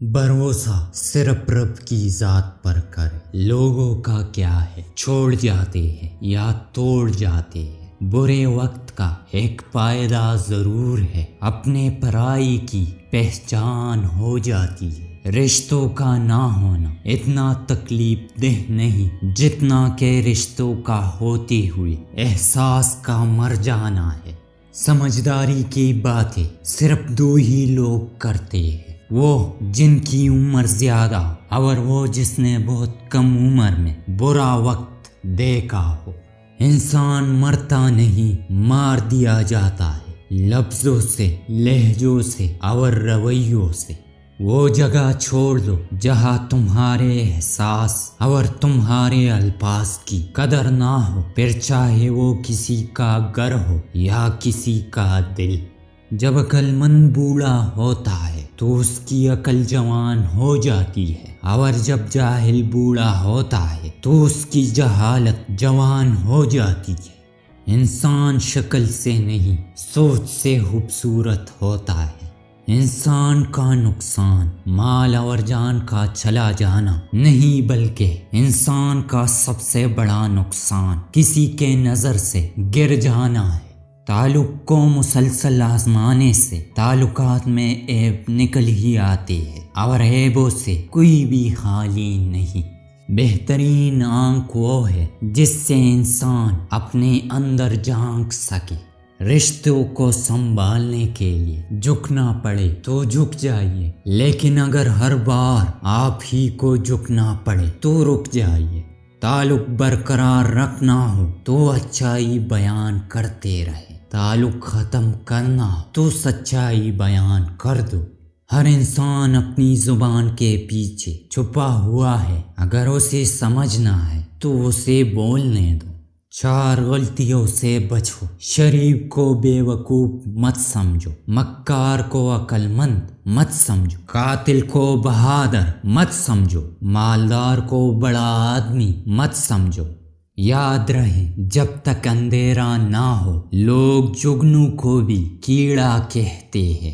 بھروسہ صرف رب کی ذات پر کر، لوگوں کا کیا ہے، چھوڑ جاتے ہیں یا توڑ جاتے ہیں۔ برے وقت کا ایک فائدہ ضرور ہے، اپنے پرائی کی پہچان ہو جاتی ہے۔ رشتوں کا نہ ہونا اتنا تکلیف دہ نہیں جتنا کہ رشتوں کا ہوتے ہوئے احساس کا مر جانا ہے۔ سمجھداری کی باتیں صرف دو ہی لوگ کرتے ہیں، وہ جن کی عمر زیادہ اور وہ جس نے بہت کم عمر میں برا وقت دیکھا ہو۔ انسان مرتا نہیں، مار دیا جاتا ہے، لفظوں سے، لہجوں سے اور رویوں سے۔ وہ جگہ چھوڑ دو جہاں تمہارے احساس اور تمہارے الفاظ کی قدر نہ ہو، پھر چاہے وہ کسی کا گھر ہو یا کسی کا دل۔ جب عقل مند بوڑھا ہوتا ہے تو اس کی عقل جوان ہو جاتی ہے، اور جب جاہل بوڑھا ہوتا ہے تو اس کی جہالت جوان ہو جاتی ہے۔ انسان شکل سے نہیں، سوچ سے خوبصورت ہوتا ہے۔ انسان کا نقصان مال اور جان کا چلا جانا نہیں، بلکہ انسان کا سب سے بڑا نقصان کسی کے نظر سے گر جانا ہے۔ تعلق کو مسلسل آزمانے سے تعلقات میں عیب نکل ہی آتے ہیں، اور عیبوں سے کوئی بھی خالی نہیں۔ بہترین آنکھ وہ ہے جس سے انسان اپنے اندر جھانک سکے۔ رشتوں کو سنبھالنے کے لیے جھکنا پڑے تو جھک جائیے، لیکن اگر ہر بار آپ ہی کو جھکنا پڑے تو رک جائیے۔ تعلق برقرار رکھنا ہو تو اچھائی بیان کرتے رہے، تعلق ختم کرنا ہو تو سچائی بیان کر دو۔ ہر انسان اپنی زبان کے پیچھے چھپا ہوا ہے، اگر اسے سمجھنا ہے تو اسے بولنے دو۔ چار غلطیوں سے بچو، شریف کو بے وقوف مت سمجھو، مکار کو عقل مند مت سمجھو، قاتل کو بہادر مت سمجھو، مالدار کو بڑا آدمی مت سمجھو۔ یاد رہے جب تک اندھیرا نہ ہو، لوگ جگنو کو بھی کیڑا کہتے ہیں۔